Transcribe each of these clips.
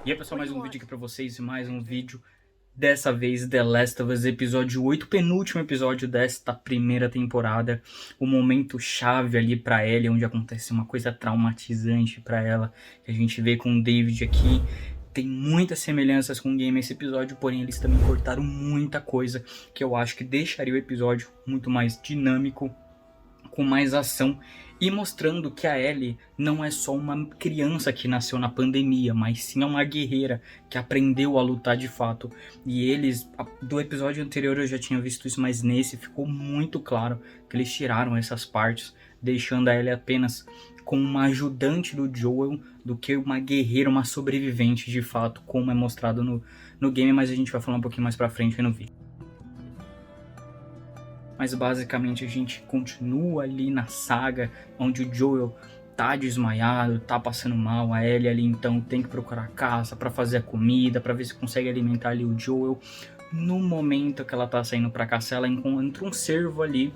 E aí pessoal, mais um vídeo aqui pra vocês, mais um vídeo, dessa vez The Last of Us episódio 8, penúltimo episódio desta primeira temporada, o momento chave ali pra Ellie, onde acontece uma coisa traumatizante pra ela, que a gente vê com o David aqui. Tem muitas semelhanças com o game esse episódio, porém eles também cortaram muita coisa, que eu acho que deixaria o episódio muito mais dinâmico, com mais ação e mostrando que a Ellie não é só uma criança que nasceu na pandemia, mas sim é uma guerreira que aprendeu a lutar de fato. E eles, do episódio anterior eu já tinha visto isso, mas nesse ficou muito claro que eles tiraram essas partes, deixando a Ellie apenas como uma ajudante do Joel do que uma guerreira, uma sobrevivente de fato, como é mostrado no game, mas a gente vai falar um pouquinho mais pra frente no vídeo. Mas basicamente a gente continua ali na saga onde o Joel tá desmaiado, tá passando mal, a Ellie ali então tem que procurar caça para fazer a comida, para ver se consegue alimentar ali o Joel. No momento que ela tá saindo para caçar, ela encontra um cervo ali.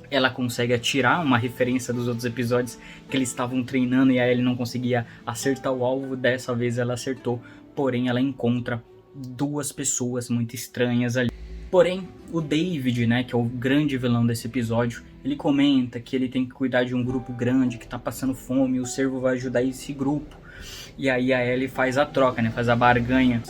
Ela consegue atirar, uma referência dos outros episódios que eles estavam treinando e a Ellie não conseguia acertar o alvo, dessa vez ela acertou, porém ela encontra duas pessoas muito estranhas ali. Porém, o David, né, que é o grande vilão desse episódio, ele comenta que ele tem que cuidar de um grupo grande que tá passando fome e o cervo vai ajudar esse grupo. E aí a Ellie faz a troca, né, faz a barganha.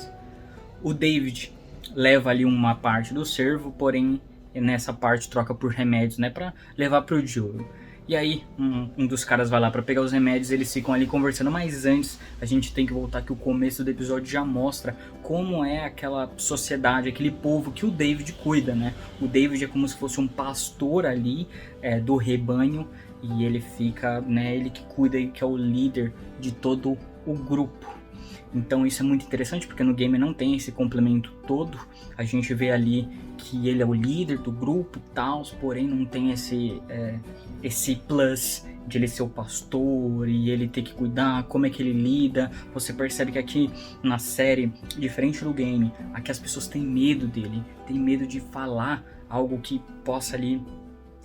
O David leva ali uma parte do cervo, porém nessa parte troca por remédios, né, pra levar pro Joel. E aí um dos caras vai lá pra pegar os remédios, eles ficam ali conversando, mas antes a gente tem que voltar que o começo do episódio já mostra como é aquela sociedade, aquele povo que o David cuida, né? O David é como se fosse um pastor ali do rebanho e ele fica, né, ele que cuida e que é o líder de todo o grupo. Então isso é muito interessante porque no game não tem esse complemento todo. A gente vê ali que ele é o líder do grupo e tal, porém não tem esse plus de ele ser o pastor e ele ter que cuidar, como é que ele lida. Você percebe que aqui na série, diferente do game, aqui as pessoas têm medo dele, têm medo de falar algo que possa ali,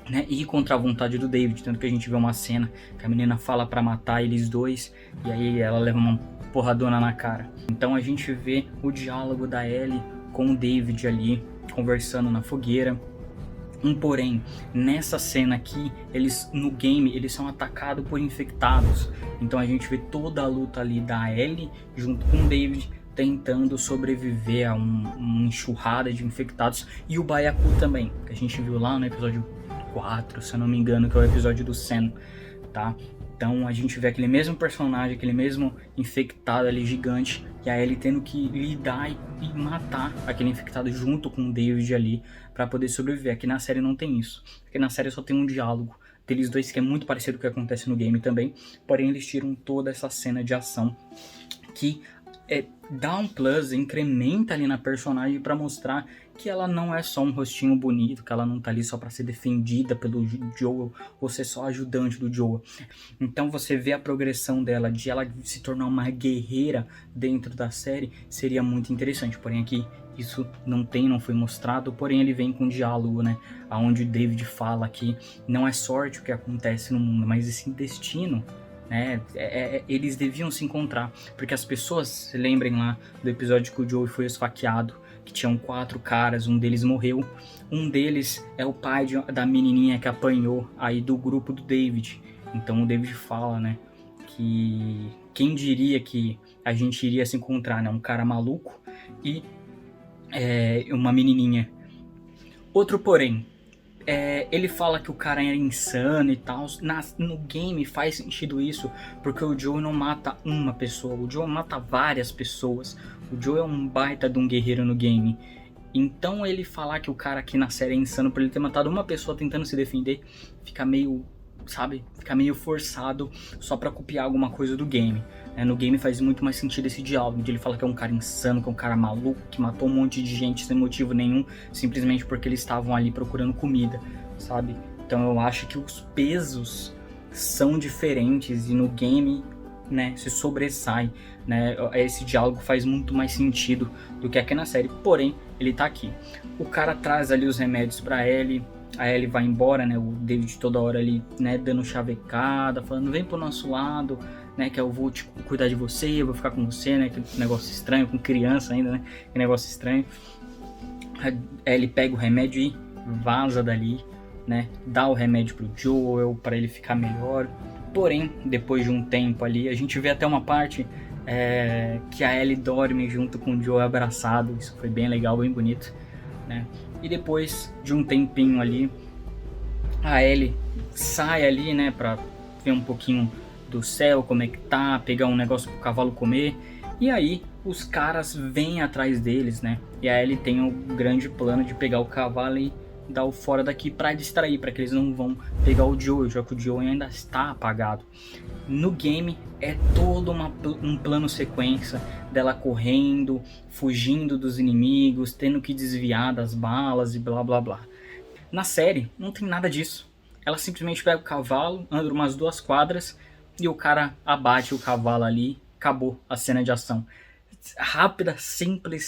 né, ir contra a vontade do David. Tanto que a gente vê uma cena que a menina fala pra matar eles dois e aí ela leva uma porradona na cara. Então a gente vê o diálogo da Ellie com o David ali, conversando na fogueira. Porém, nessa cena aqui, eles no game, eles são atacados por infectados. Então a gente vê toda a luta ali da Ellie junto com o David tentando sobreviver a uma enxurrada de infectados. E o Baiacu também, que a gente viu lá no episódio 4, se eu não me engano, que é o episódio do Sam, tá? Então a gente vê aquele mesmo personagem, aquele mesmo infectado ali gigante, e a Ellie tendo que lidar e matar aquele infectado junto com o David ali para poder sobreviver. Aqui na série não tem isso. Aqui na série só tem um diálogo deles dois que é muito parecido com o que acontece no game também, porém eles tiram toda essa cena de ação que dá um plus, incrementa ali na personagem para mostrar que ela não é só um rostinho bonito, que ela não tá ali só para ser defendida pelo Joel ou ser só ajudante do Joel. Então você vê a progressão dela, de ela se tornar uma guerreira dentro da série, seria muito interessante. Porém aqui isso não foi mostrado, porém ele vem com diálogo, né, aonde o David fala que não é sorte o que acontece no mundo, mas esse destino, né, eles deviam se encontrar, porque as pessoas, se lembrem lá do episódio que o Joey foi esfaqueado, que tinham 4 caras, um deles morreu, um deles é o pai da menininha que apanhou aí do grupo do David. Então o David fala, né, que quem diria que a gente iria se encontrar, né, um cara maluco e uma menininha. Outro porém, ele fala que o cara é insano e tal. No game faz sentido isso, porque o Joe não mata uma pessoa, o Joe mata várias pessoas. O Joe é um baita de um guerreiro no game. Então ele falar que o cara aqui na série é insano por ele ter matado uma pessoa tentando se defender, fica meio, sabe, fica meio forçado só pra copiar alguma coisa do game. No game faz muito mais sentido esse diálogo, de ele falar que é um cara insano, que é um cara maluco, que matou um monte de gente sem motivo nenhum, simplesmente porque eles estavam ali procurando comida, sabe? Então eu acho que os pesos são diferentes e no game, né, se sobressai, né? Esse diálogo faz muito mais sentido do que aqui na série, porém ele tá aqui. O cara traz ali os remédios pra Ellie, a Ellie vai embora, né? O David toda hora ali, né, dando chavecada, falando vem pro nosso lado, né, que eu vou cuidar de você, eu vou ficar com você, né, que negócio estranho, com criança ainda, né, que negócio estranho. A Ellie pega o remédio e vaza dali, né, dá o remédio pro Joel para ele ficar melhor. Porém, depois de um tempo ali, a gente vê até uma parte que a Ellie dorme junto com o Joel abraçado. Isso foi bem legal, bem bonito, né? E depois de um tempinho ali, a Ellie sai ali, né, pra ver um pouquinho do céu, como é que tá, pegar um negócio pro cavalo comer. E aí os caras vêm atrás deles, né? E a Ellie tem o grande plano de pegar o cavalo e dar o fora daqui para distrair, para que eles não vão pegar o Joel, já que o Joel ainda está apagado. No game é todo um plano sequência dela correndo, fugindo dos inimigos, tendo que desviar das balas e blá blá blá. Na série não tem nada disso. Ela simplesmente pega o cavalo, anda umas 2 quadras e o cara abate o cavalo ali, acabou a cena de ação. Rápida, simples,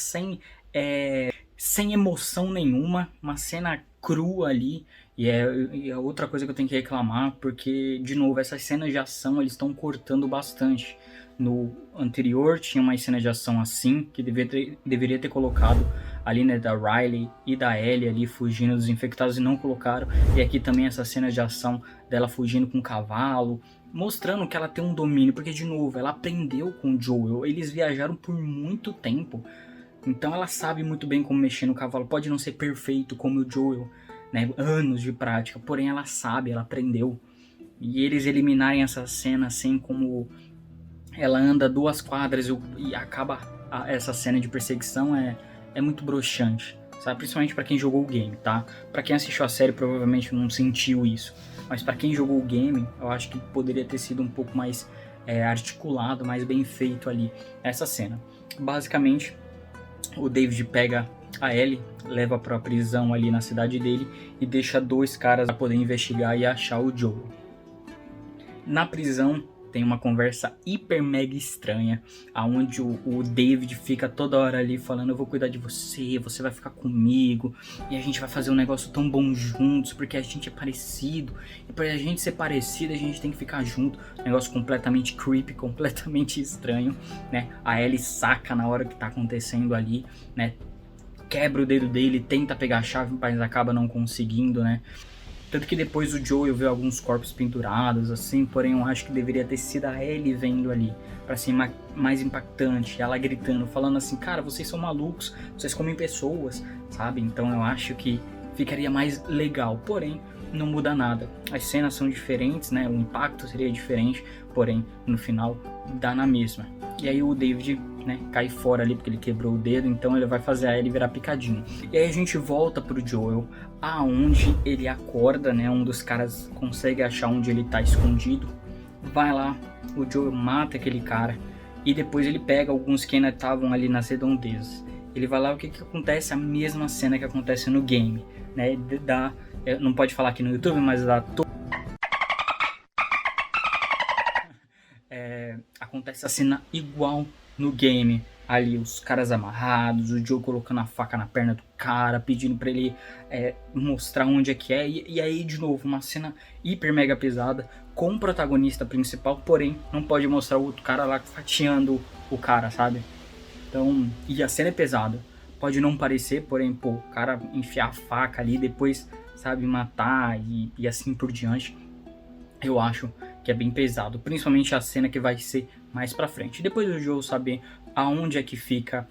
sem emoção nenhuma, uma cena crua ali. E é outra coisa que eu tenho que reclamar, porque, de novo, essas cenas de ação eles estão cortando bastante. No anterior tinha uma cena de ação assim, que deveria ter colocado ali, né, da Riley e da Ellie ali fugindo dos infectados e não colocaram. E aqui também essa cena de ação dela fugindo com o cavalo, mostrando que ela tem um domínio, porque, de novo, ela aprendeu com o Joel, eles viajaram por muito tempo. Então ela sabe muito bem como mexer no cavalo. Pode não ser perfeito como o Joel, né? Anos de prática, porém ela sabe, ela aprendeu. E eles eliminarem essa cena assim, como ela anda 2 quadras e acaba essa cena de perseguição, é muito broxante, sabe? Principalmente pra quem jogou o game, tá? Pra quem assistiu a série provavelmente não sentiu isso, mas pra quem jogou o game, eu acho que poderia ter sido um pouco mais articulado, mais bem feito ali essa cena. Basicamente, o David pega a Ellie, leva pra prisão ali na cidade dele e deixa 2 caras pra poder investigar e achar o Joel. Na prisão tem uma conversa hiper mega estranha, aonde o David fica toda hora ali falando: eu vou cuidar de você, você vai ficar comigo, e a gente vai fazer um negócio tão bom juntos, porque a gente é parecido, e pra gente ser parecido a gente tem que ficar junto. Negócio completamente creepy, completamente estranho, né? A Ellie saca na hora que tá acontecendo ali, né? Quebra o dedo dele, tenta pegar a chave, mas acaba não conseguindo, né? Tanto que depois o Joel vê alguns corpos pendurados, assim, porém eu acho que deveria ter sido a Ellie vendo ali, pra ser mais impactante, ela gritando, falando assim: cara, vocês são malucos, vocês comem pessoas, sabe? Então eu acho que ficaria mais legal, porém não muda nada. As cenas são diferentes, né? O impacto seria diferente, porém no final dá na mesma. E aí o David, né, cai fora ali porque ele quebrou o dedo, então ele vai fazer a Ellie virar picadinho. E aí a gente volta pro Joel, aonde ele acorda, né? Um dos caras consegue achar onde ele tá escondido. Vai lá, o Joel mata aquele cara e depois ele pega alguns que ainda estavam ali nas redondezas. Ele vai lá, o que acontece? A mesma cena que acontece no game, né? Não pode falar aqui no YouTube, mas acontece a cena igual no game. Ali os caras amarrados, o Joe colocando a faca na perna do cara, pedindo pra ele mostrar onde é que é. E aí, de novo, uma cena hiper mega pesada com o protagonista principal, porém não pode mostrar o outro cara lá fatiando o cara, sabe? Então, e a cena é pesada. Pode não parecer, porém, pô, o cara enfiar a faca ali, depois, sabe, matar e assim por diante. Eu acho que é bem pesado, principalmente a cena que vai ser mais pra frente. Depois do Joel saber aonde é que fica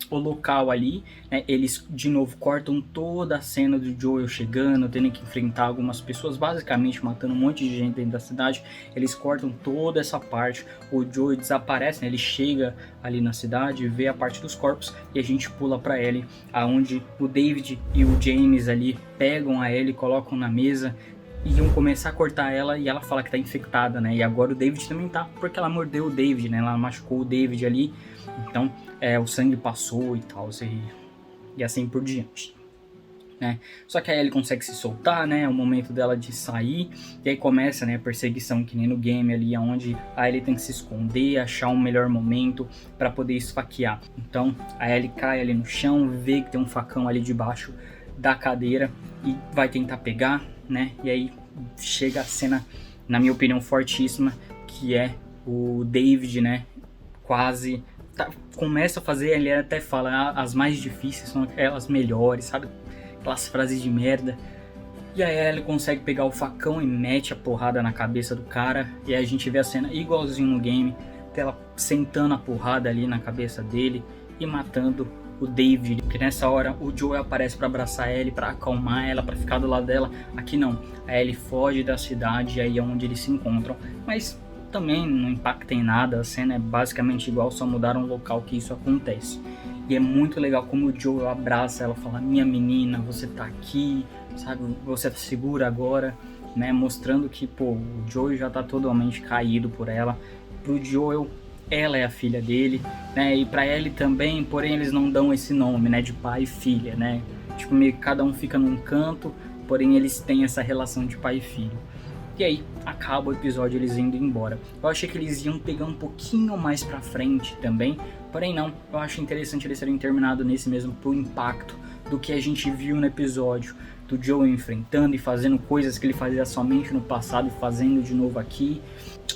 o local ali, né, eles de novo cortam toda a cena do Joel chegando, tendo que enfrentar algumas pessoas, basicamente matando um monte de gente dentro da cidade. Eles cortam toda essa parte, o Joel desaparece, né, ele chega ali na cidade, vê a parte dos corpos e a gente pula pra Ellie, aonde o David e o James ali pegam a Ellie, colocam na mesa, iam começar a cortar ela e ela fala que tá infectada, né? E agora o David também tá, porque ela mordeu o David, né? Ela machucou o David ali, então o sangue passou e tal, e assim por diante, né? Só que aí ele consegue se soltar, né? É o momento dela de sair, e aí começa, né, a perseguição que nem no game ali, onde a Ellie tem que se esconder, achar um melhor momento para poder esfaquear. Então a Ellie cai ali no chão, vê que tem um facão ali debaixo da cadeira e vai tentar pegar, né? E aí chega a cena, na minha opinião, fortíssima, que é o David, né, quase começa a fazer, ele até fala, as mais difíceis são aquelas melhores, sabe, aquelas frases de merda. E aí ele consegue pegar o facão e mete a porrada na cabeça do cara, e aí a gente vê a cena igualzinho no game, ela sentando a porrada ali na cabeça dele e matando o David, porque nessa hora o Joel aparece para abraçar a Ellie, para acalmar ela, para ficar do lado dela. Aqui não, a Ellie foge da cidade e aí é onde eles se encontram, mas também não impacta em nada, a cena é basicamente igual, só mudaram o local que isso acontece. E é muito legal como o Joel abraça ela, fala, minha menina, você tá aqui, sabe, você tá segura agora, né, mostrando que, pô, o Joel já tá totalmente caído por ela. Pro Joel, ela é a filha dele, né, e pra Ellie também, porém eles não dão esse nome, né, de pai e filha, né, tipo, meio que cada um fica num canto, porém eles têm essa relação de pai e filho. E aí, acaba o episódio eles indo embora. Eu achei que eles iam pegar um pouquinho mais pra frente também, porém não, eu acho interessante eles terem terminado nesse mesmo pro impacto do que a gente viu no episódio, do Joel enfrentando e fazendo coisas que ele fazia somente no passado e fazendo de novo aqui,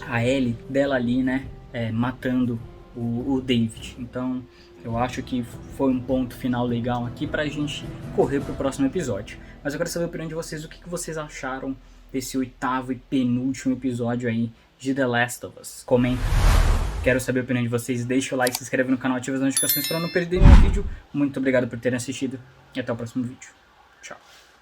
a Ellie dela ali, né, matando o David. Então eu acho que foi um ponto final legal aqui pra gente correr pro próximo episódio. Mas eu quero saber a opinião de vocês, o que vocês acharam desse 8º e penúltimo episódio aí de The Last of Us. Comenta. Quero saber a opinião de vocês, deixa o like, se inscreve no canal, ativa as notificações para não perder nenhum vídeo. Muito obrigado por terem assistido e até o próximo vídeo.